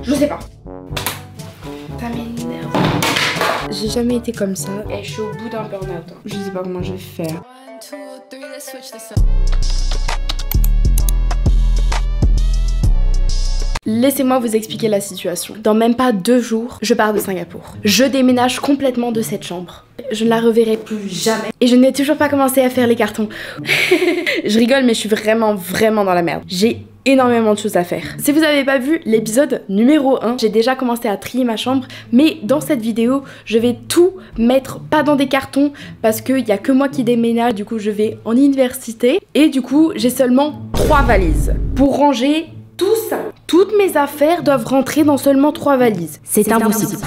Je sais pas. Ça m'énerve. J'ai jamais été comme ça. Et je suis au bout d'un burn-out. Je sais pas comment je vais faire. Laissez-moi vous expliquer la situation. Dans même pas 2 jours, je pars de Singapour. Je déménage complètement de cette chambre. Je ne la reverrai plus jamais. Et je n'ai toujours pas commencé à faire les cartons. Je rigole, mais je suis vraiment dans la merde. J'ai énormément de choses à faire. Si vous n'avez pas vu l'épisode numéro 1, j'ai déjà commencé à trier ma chambre, mais dans cette vidéo, je vais tout mettre pas dans des cartons parce qu'il n'y a que moi qui déménage, du coup je vais en université et du coup j'ai seulement 3 valises pour ranger tout ça. Toutes mes affaires doivent rentrer dans seulement 3 valises. C'est impossible.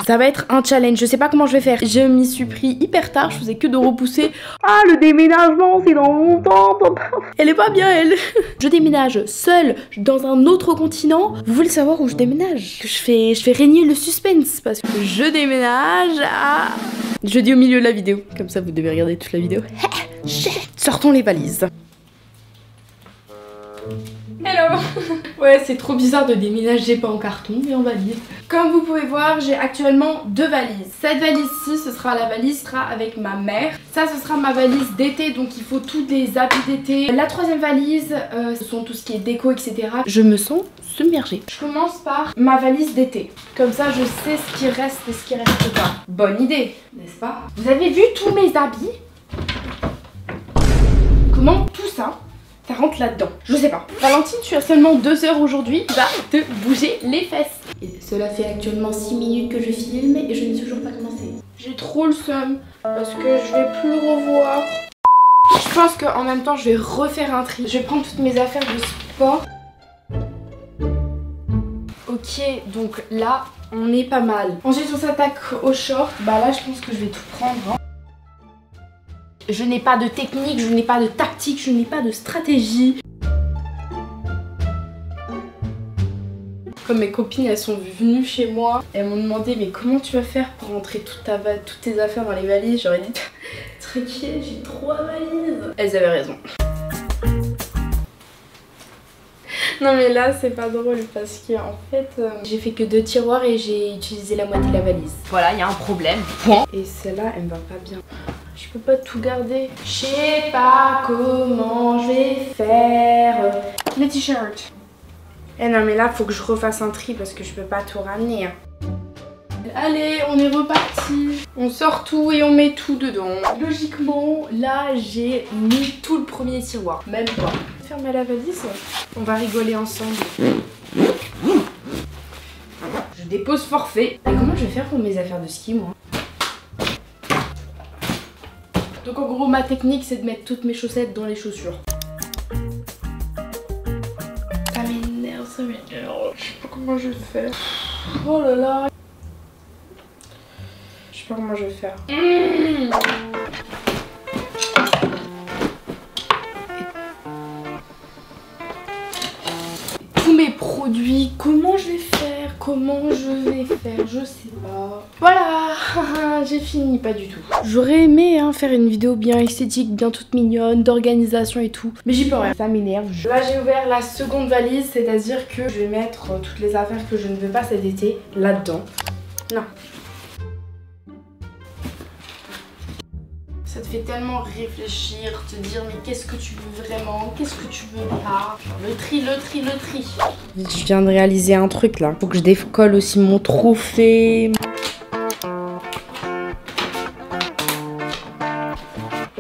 Ça va être un challenge, je sais pas comment je vais faire. Je m'y suis pris hyper tard, je faisais que de repousser. Ah, le déménagement, c'est dans longtemps, papa. Elle est pas bien, elle. Je déménage seule dans un autre continent. Vous voulez savoir où je déménage? Je fais régner le suspense parce que je déménage à... Je dis au milieu de la vidéo, comme ça vous devez regarder toute la vidéo. Sortons les valises. Hello. Ouais, c'est trop bizarre de déménager pas en carton mais en valise. Comme vous pouvez voir, j'ai actuellement 2 valises. Cette valise-ci, ce sera la valise sera avec ma mère. Ça, ce sera ma valise d'été, donc il faut tous les habits d'été. La 3e valise, ce sont tout ce qui est déco, etc. Je me sens submergée. Je commence par ma valise d'été. Comme ça, je sais ce qui reste et ce qui reste pas. Bonne idée, n'est-ce pas? Vous avez vu tous mes habits? Comment tout ça ça rentre là-dedans? Je sais pas. Valentine, tu as seulement 2 heures aujourd'hui. Va te bouger les fesses. Et cela fait actuellement 6 minutes que je filme et je n'ai toujours pas commencé. J'ai trop le seum parce que je vais plus le revoir. Je pense qu'en même temps, je vais refaire un tri. Je vais prendre toutes mes affaires de sport. Ok, donc là, on est pas mal. Ensuite, on s'attaque au short. Bah là, je pense que je vais tout prendre. Hein. Je n'ai pas de technique, je n'ai pas de tactique, je n'ai pas de stratégie. Comme mes copines, elles sont venues chez moi, elles m'ont demandé mais comment tu vas faire pour rentrer toutes tes affaires dans les valises? J'aurais dit t'inquiète, j'ai 3 valises. Elles avaient raison. Non mais là c'est pas drôle parce que en fait j'ai fait que 2 tiroirs et j'ai utilisé la moitié de la valise. Voilà, il y a un problème. Point. Et celle-là elle me va pas bien. Je peux pas tout garder. Je sais pas comment je vais faire. Les t-shirts. Eh non mais là faut que je refasse un tri parce que je peux pas tout ramener. Allez, on est reparti. On sort tout et on met tout dedans. Logiquement, là j'ai mis tout le premier tiroir. Même pas. Fermez la valise. On va rigoler ensemble. Je dépose forfait. Et comment je vais faire pour mes affaires de ski moi? Donc en gros ma technique c'est de mettre toutes mes chaussettes dans les chaussures. Ça m'énerve, ça m'énerve. Je sais pas comment je vais faire. Oh là là. Je sais pas comment je vais faire. Tous mes produits, comment je vais faire? Comment je vais faire? Je sais pas. Voilà, j'ai fini, pas du tout. J'aurais aimé faire une vidéo bien esthétique, bien toute mignonne, d'organisation et tout. Mais j'y peux rien, ça m'énerve. Là j'ai ouvert la seconde valise, c'est-à-dire que je vais mettre toutes les affaires que je ne veux pas cet été là-dedans. Non. Ça te fait tellement réfléchir, te dire mais qu'est-ce que tu veux vraiment, qu'est-ce que tu veux pas. Le tri. Je viens de réaliser un truc là. Faut que je décolle aussi mon trophée.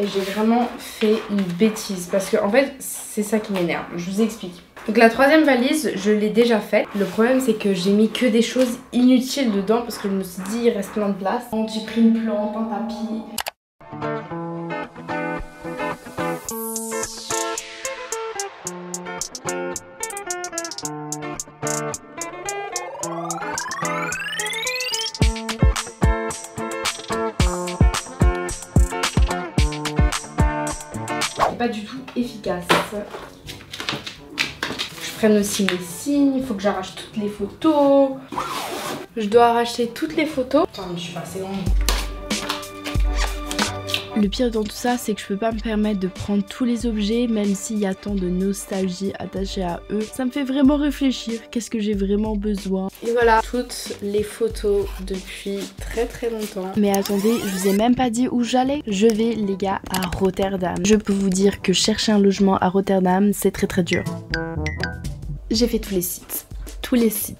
Et j'ai vraiment fait une bêtise parce que en fait c'est ça qui m'énerve. Je vous explique. Donc la 3e valise, je l'ai déjà faite. Le problème c'est que j'ai mis que des choses inutiles dedans parce que je me suis dit il reste plein de place. J'ai pris une plante, un tapis. Pas du tout efficace. Je prenne aussi mes signes, il faut que j'arrache toutes les photos. Je dois arracher toutes les photos. Attends, mais je suis pas assez grande. Le pire dans tout ça, c'est que je peux pas me permettre de prendre tous les objets, même s'il y a tant de nostalgie attachée à eux. Ça me fait vraiment réfléchir, qu'est-ce que j'ai vraiment besoin. Et voilà, toutes les photos depuis très longtemps. Mais attendez, je vous ai même pas dit où j'allais. Je vais, les gars, à Rotterdam. Je peux vous dire que chercher un logement à Rotterdam, c'est très dur. J'ai fait tous les sites.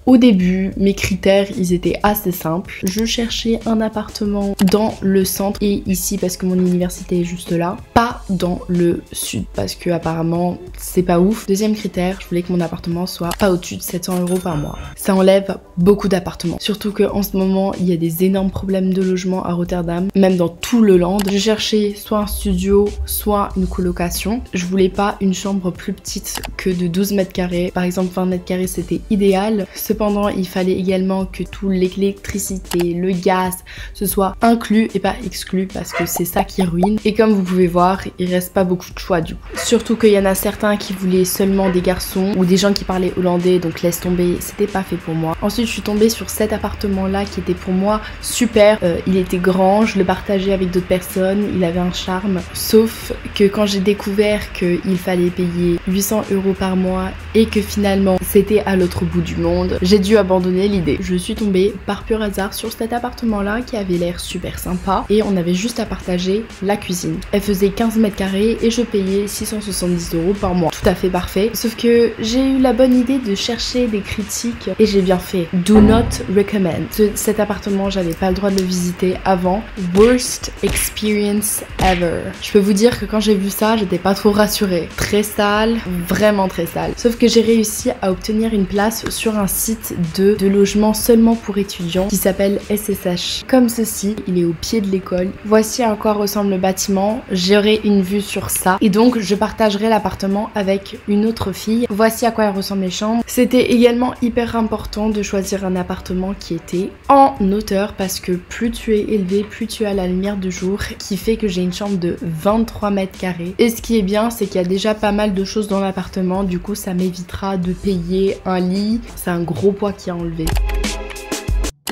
Au début, mes critères, ils étaient assez simples. Je cherchais un appartement dans le centre et ici parce que mon université est juste là. Pas dans le sud parce que apparemment c'est pas ouf. Deuxième critère, je voulais que mon appartement soit pas au-dessus de 700 € par mois. Ça enlève beaucoup d'appartements. Surtout qu'en ce moment, il y a des énormes problèmes de logement à Rotterdam, même dans tout le land. Je cherchais soit un studio, soit une colocation. Je voulais pas une chambre plus petite que de 12 mètres carrés. Par exemple, 20 mètres carrés, c'était idéal. Cependant, il fallait également que toute l'électricité, le gaz, ce soit inclus et pas exclu parce que c'est ça qui ruine. Et comme vous pouvez voir, il reste pas beaucoup de choix du coup. Surtout qu'il y en a certains qui voulaient seulement des garçons ou des gens qui parlaient hollandais, donc laisse tomber, c'était pas fait pour moi. Ensuite, je suis tombée sur cet appartement-là qui était pour moi super. Il était grand, je le partageais avec d'autres personnes, il avait un charme. Sauf que quand j'ai découvert qu'il fallait payer 800 € par mois et que finalement c'était à l'autre bout du monde, j'ai dû abandonner l'idée. Je suis tombée par pur hasard sur cet appartement là qui avait l'air super sympa et on avait juste à partager la cuisine. Elle faisait 15 mètres carrés et je payais 670 € par mois. Tout à fait parfait. Sauf que j'ai eu la bonne idée de chercher des critiques et j'ai bien fait. Do not recommend. Cet appartement, j'avais pas le droit de le visiter avant. Worst experience ever. Je peux vous dire que quand j'ai vu ça, j'étais pas trop rassurée. Très sale, vraiment très sale. Sauf que j'ai réussi à obtenir une place sur un site de logement seulement pour étudiants qui s'appelle SSH. Comme ceci, il est au pied de l'école. Voici à quoi ressemble le bâtiment. J'aurai une vue sur ça. Et donc, je partagerai l'appartement avec une autre fille. Voici à quoi elles ressemblent les chambres. C'était également hyper important de choisir un appartement qui était en hauteur parce que plus tu es élevé, plus tu as la lumière du jour, qui fait que j'ai une chambre de 23 mètres carrés. Et ce qui est bien, c'est qu'il y a déjà pas mal de choses dans l'appartement. Du coup, ça m'évitera de payer un lit. C'est un gros poids qui a enlevé.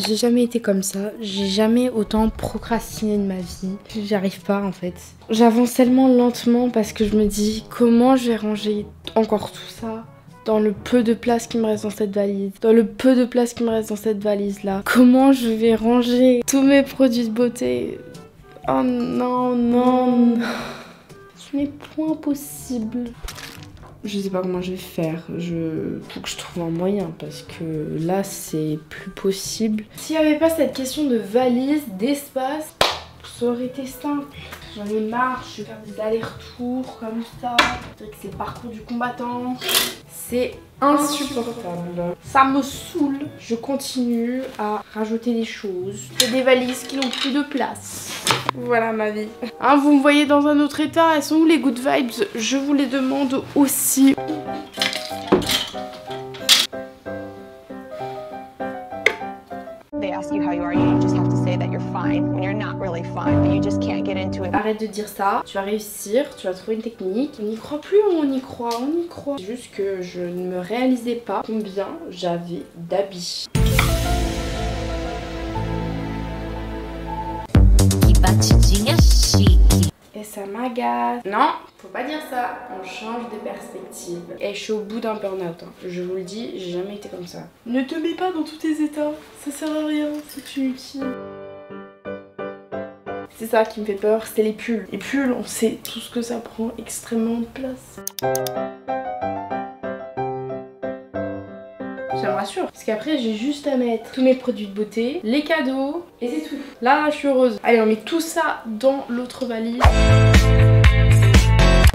J'ai jamais été comme ça, j'ai jamais autant procrastiné de ma vie. J'y arrive pas en fait. J'avance tellement lentement parce que je me dis comment je vais ranger encore tout ça dans le peu de place qui me reste dans cette valise. Dans le peu de place qui me reste dans cette valise là. Comment je vais ranger tous mes produits de beauté. Oh non. Ce n'est point possible. Je sais pas comment je vais faire, faut que je trouve un moyen parce que là c'est plus possible. S'il n'y avait pas cette question de valise, d'espace, ça aurait été simple. J'en ai marre, je vais faire des allers-retours comme ça. C'est le parcours du combattant. C'est insupportable. Ça me saoule. Je continue à rajouter des choses. J'ai des valises qui n'ont plus de place. Voilà ma vie. Hein, vous me voyez dans un autre état. Elles sont où les good vibes? Je vous les demande aussi. Arrête de dire ça, tu vas réussir, tu vas trouver une technique. On n'y croit plus, on y croit. C'est juste que je ne me réalisais pas combien j'avais d'habits. Et ça m'agace. Non, faut pas dire ça. On change de perspective. Et je suis au bout d'un burn-out. Hein. Je vous le dis, j'ai jamais été comme ça. Ne te mets pas dans tous tes états. Ça sert à rien, c'est inutile. C'est ça qui me fait peur, c'est les pulls. Les pulls, on sait tout ce que ça prend extrêmement de place. Ça me rassure, parce qu'après j'ai juste à mettre tous mes produits de beauté, les cadeaux, et c'est tout. Là, je suis heureuse. Allez, on met tout ça dans l'autre valise.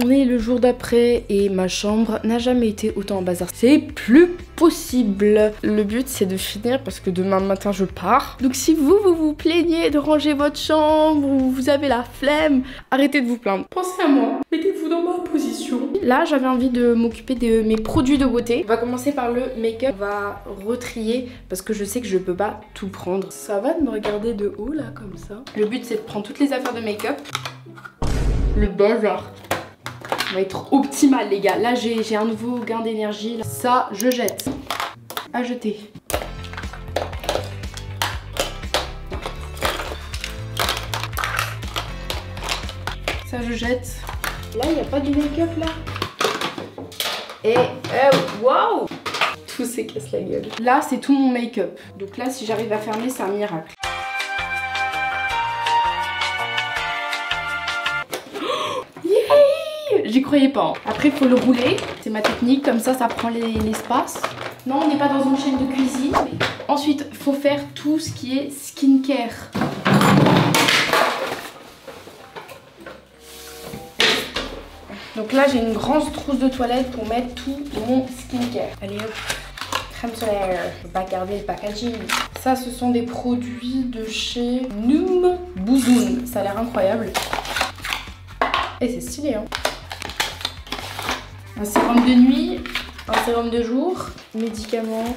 On est le jour d'après et ma chambre n'a jamais été autant en bazar. C'est plus possible. Le but c'est de finir parce que demain matin je pars. Donc si vous vous plaignez de ranger votre chambre ou vous avez la flemme, arrêtez de vous plaindre. Pensez à moi, mettez-vous dans ma position. Là j'avais envie de m'occuper de mes produits de beauté. On va commencer par le make-up. On va retrier parce que je sais que je peux pas tout prendre. Ça va de me regarder de haut là comme ça. Le but c'est de prendre toutes les affaires de make-up. Le bazar. On va être optimal les gars. Là j'ai un nouveau gain d'énergie. Ça je jette. À jeter. je jette. Là, il n'y a pas du make-up là. Et waouh! Tout s'écasse la gueule. Là, c'est tout mon make-up. Donc là, si j'arrive à fermer, c'est un miracle. J'y croyais pas. Hein. Après, il faut le rouler. C'est ma technique. Comme ça prend l'espace. Non, on n'est pas dans une chaîne de cuisine. Ensuite, il faut faire tout ce qui est skincare. Donc là, j'ai une grande trousse de toilette pour mettre tout mon skincare. Allez hop, crème solaire. Je vais pas garder le packaging. Ça, ce sont des produits de chez Noom Bouzoun. Ça a l'air incroyable. Et c'est stylé, hein. Un sérum de nuit, un sérum de jour, médicaments.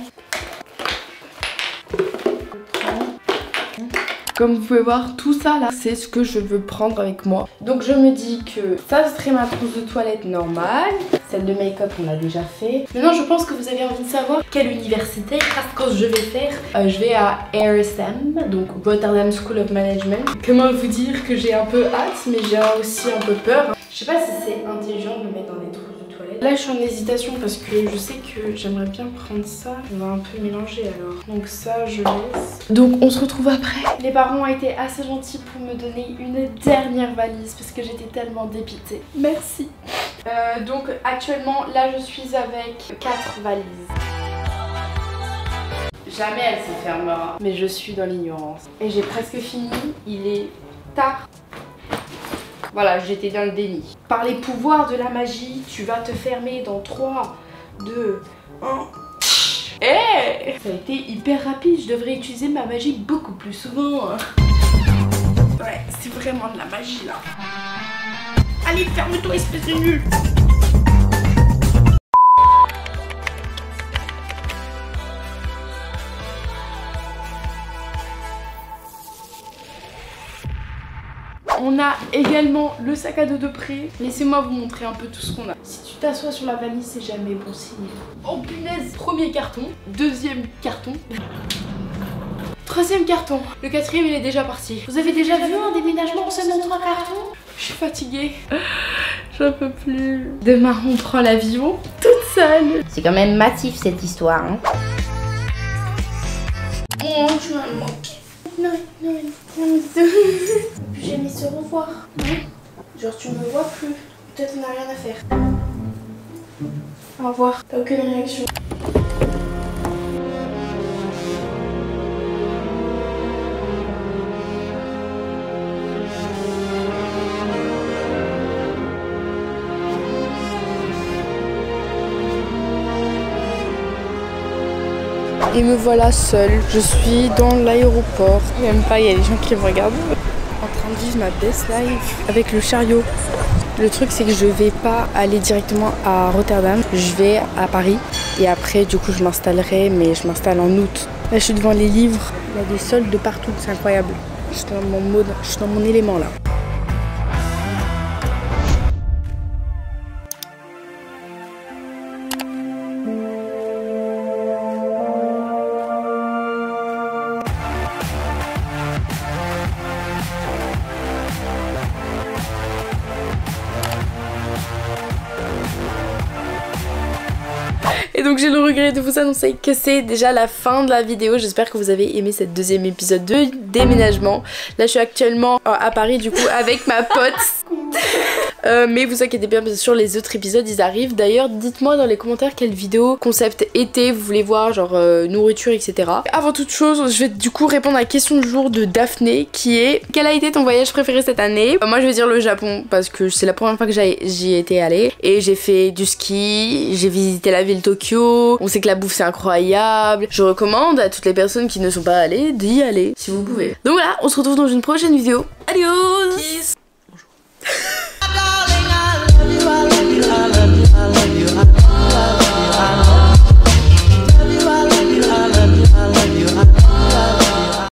Comme vous pouvez voir, tout ça là, c'est ce que je veux prendre avec moi. Donc je me dis que ça serait ma trousse de toilette normale. Celle de make-up, on l'a déjà fait. Maintenant, je pense que vous avez envie de savoir quelle université, parce que je vais faire. Je vais à RSM, donc Rotterdam School of Management. Comment vous dire que j'ai un peu hâte, mais j'ai aussi un peu peur. Je sais pas si c'est intelligent de me mettre dans des trousses de toilette. Là, je suis en hésitation parce que je sais que j'aimerais bien prendre ça. On va un peu mélanger alors. Donc ça, je laisse. Donc on se retrouve après. Les parents ont été assez gentils pour me donner une dernière valise parce que j'étais tellement dépitée. Merci. Donc actuellement, là, je suis avec 4 valises. Jamais elle se fermera. Mais je suis dans l'ignorance. Et j'ai presque fini. Il est tard. Voilà, j'étais dans le déni. Par les pouvoirs de la magie, tu vas te fermer dans 3, 2, 1. Hey! Ça a été hyper rapide, je devrais utiliser ma magie beaucoup plus souvent. Ouais, c'est vraiment de la magie là. Allez, ferme-toi, espèce de nul! On a également le sac à dos de près. Laissez-moi vous montrer un peu tout ce qu'on a. Si tu t'assois sur la valise, c'est jamais bon signe. Oh punaise! Premier carton, deuxième carton, troisième carton. Le quatrième, il est déjà parti. Vous avez déjà vu un déménagement en seulement 3 cartons? Je suis fatiguée. J'en peux plus. Demain, on prend l'avion toute seule. C'est quand même massif cette histoire. Hein. Oh, je me manque. Non, non, non, plus jamais se revoir. Genre tu me vois plus. Peut-être on n'a rien à faire. Au revoir. T'as aucune réaction. Et me voilà seule, je suis dans l'aéroport. Même pas, il y a des gens qui me regardent. En train de vivre ma best life avec le chariot. Le truc c'est que je vais pas aller directement à Rotterdam, je vais à Paris. Et après du coup je m'installerai, mais je m'installe en août. Là je suis devant les livres, il y a des soldes de partout, c'est incroyable. Je suis dans mon mode, je suis dans mon élément là. Et donc j'ai le regret de vous annoncer que c'est déjà la fin de la vidéo. J'espère que vous avez aimé cette deuxième épisode de déménagement. Là je suis actuellement à Paris du coup avec ma pote. Mais vous inquiétez bien sûr les autres épisodes ils arrivent. D'ailleurs dites-moi dans les commentaires quelle vidéo concept été vous voulez voir, genre nourriture etc. Avant toute chose je vais du coup répondre à la question du jour de Daphné qui est: quel a été ton voyage préféré cette année? Moi je vais dire le Japon parce que c'est la première fois que j'y étais allée. Et j'ai fait du ski, j'ai visité la ville Tokyo. On sait que la bouffe c'est incroyable. Je recommande à toutes les personnes qui ne sont pas allées d'y aller si vous pouvez. Donc voilà, on se retrouve dans une prochaine vidéo. Adios! Peace.